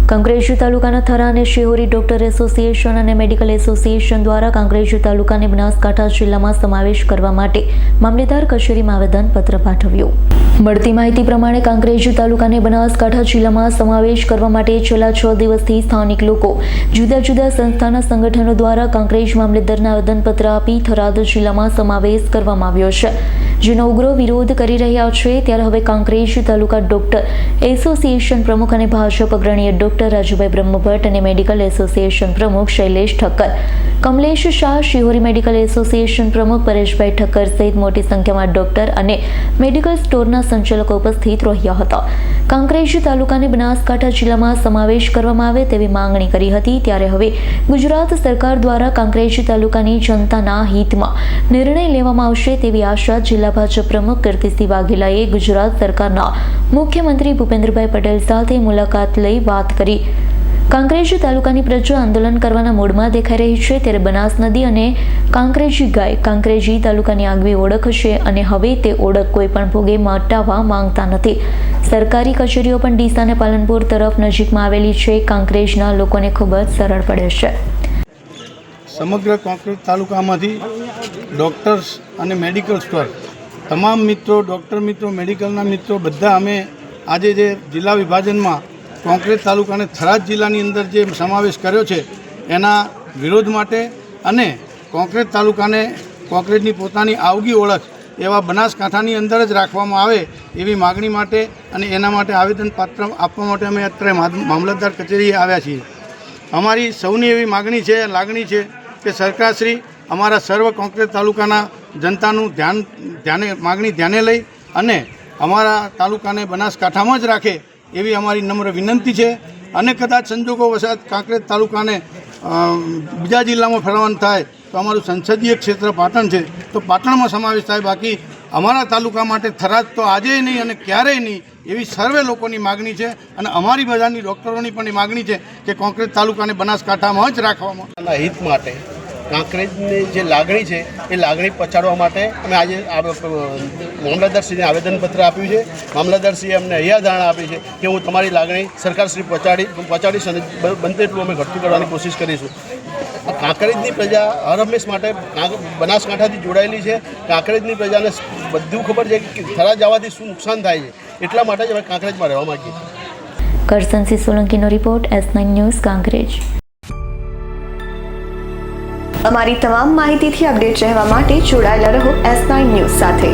કાંકરેજ તાલુકાના થરા અને Shihori doctor association અને મેડિકલ એસોસિએશન દ્વારા કાંકરેજ તાલુકાને બનાસકાંઠા જિલ્લામાં સમાવેશ કરવા માટે મામલેદાર કચેરીમાં આવેદનપત્ર પાઠવ્યું। મળતી માહિતી પ્રમાણે કાંકરેજ તાલુકાને બનાસકાંઠા જિલ્લામાં સમાવેશ કરવા માટે છેલ્લા 6 દિવસથી સ્થાનિક લોકો જુદા જુદા સંસ્થાના સંગઠનો દ્વારા કાંકરેજ મામલેદારને આવેદનપત્ર આપી થરાદ જિલ્લામાં સમાવેશ કરવામાં આવ્યો છે, જેનો ઉગ્ર વિરોધ કરી રહ્યા છે। ત્યારે હવે કાંકરેજ તાલુકા ડોક્ટર એસોસિએશન પ્રમુખ અને ભાજપ અગ્રણીય ડોક્ટર રાજુભાઈ બ્રહ્મભટ્ટ અને મેડિકલ એસોસિએશન પ્રમુખ શૈલેષ ઠક્કર, કમલેશ શાહ, શિહોરી મેડિકલ એસોસિએશન પ્રમુખ પરેશભાઈ ઠક્કર સહિત મોટી સંખ્યામાં ડોક્ટર અને મેડિકલ સ્ટોરના સંચાલકો ઉપસ્થિત રહ્યા હતા। કાંકરેજ તાલુકાને બનાસકાંઠા જિલ્લામાં સમાવેશ કરવામાં આવે તેવી માંગણી કરી હતી। ત્યારે હવે ગુજરાત સરકાર દ્વારા કાંકરેજ તાલુકાની જનતાના હિતમાં નિર્ણય લેવામાં આવશે તેવી આશા જિલ્લા ભાજપ પ્રમુખ કીર્તિસિંહ વાઘેલાએ ગુજરાત સરકારના મુખ્યમંત્રી ભૂપેન્દ્રભાઈ પટેલ સાથે મુલાકાત લઈ વાત કરી। કાંકરેજ તાલુકાની પ્રજા આંદોલન કરવાના મૂડમાં દેખાઈ રહી છે। ત્યારે બનાસ નદી અને કાંકરેજી ગાય કાંકરેજી તાલુકાની આગવી ઓળખ છે અને હવે તે ઓળખ કોઈ પણ ભોગે મટાવવા માંગતા નથી। સરકારી કચેરીઓ પણ ડીસા અને પાલનપુર તરફ નજીકમાં આવેલી છે। કાંકરેજના લોકોને ખૂબ જ સરળ પડે છે। સમગ્ર કાંકરેજ તાલુકામાંથી ડૉક્ટર્સ અને મેડિકલ સ્ટોર તમામ મિત્રો, ડૉક્ટર મિત્રો, મેડિકલના મિત્રો બધા અમે આજે જે જિલ્લા વિભાજનમાં કાંકરેજ તાલુકાને થરાદ જિલ્લાની અંદર જે સમાવેશ કર્યો છે એના વિરોધ માટે અને કાંકરેજ તાલુકાને કાંકરેજની પોતાની આગવી ઓળખ એવા બનાસકાંઠાની અંદર જ રાખવામાં આવે એવી માગણી માટે અને એના માટે આવેદનપત્ર આપવા માટે અમે અત્યારે મામલતદાર કચેરીએ આવ્યા છીએ। અમારી સૌની એવી માગણી છે, લાગણી છે કે સરકારશ્રી અમારા સર્વ કાંકરેજ તાલુકાના જનતાનું માગણી ધ્યાને લઈ અને અમારા તાલુકાને બનાસકાંઠામાં જ રાખે એવી અમારી નમ્ર વિનંતી છે। અને કદાચ સંજોગો વસાત કાંકરેજ તાલુકાને બીજા જિલ્લામાં ફેરવવાનું થાય તો અમારું સંસદીય ક્ષેત્ર પાટણ છે તો પાટણમાં સમાવેશ થાય, બાકી અમારા તાલુકા માટે થરાદ તો આજે નહીં અને ક્યારેય નહીં એવી સર્વે લોકોની માગણી છે। અને અમારી બધાની ડૉક્ટરોની પણ માગણી છે કે કાંકરેજ તાલુકાને બનાસકાંઠામાં જ રાખવામાં હિત માટે કાંકરેજની જે લાગણી છે એ લાગણી પહોંચાડવા માટે અમે આજે મામલતદારશ્રીને આવેદનપત્ર આપ્યું છે। મામલતદારશ્રીએ અમને હૈયાધારણા આપી છે કે હું તમારી લાગણી સરકારશ્રી પહોંચાડીશ અને બનતે એટલું અમે ઘટતું કરવાની કોશિશ કરીશું। કાંકરેજની પ્રજા હર હંમેશ માટે બનાસકાંઠાથી જોડાયેલી છે। કાંકરેજની પ્રજાને બધું ખબર છે કે થરાદ જવાથી શું નુકસાન થાય છે, એટલા માટે જ અમે કાંકરેજમાં રહેવા માંગીએ છીએ। કરસનસિંહ સોલંકીનો રિપોર્ટ, S9 ન્યૂઝ, કાંકરેજ। અમારી તમામ માહિતીથી અપડેટ રહેવા માટે જોડાયેલા રહો S9 ન્યૂઝ સાથે।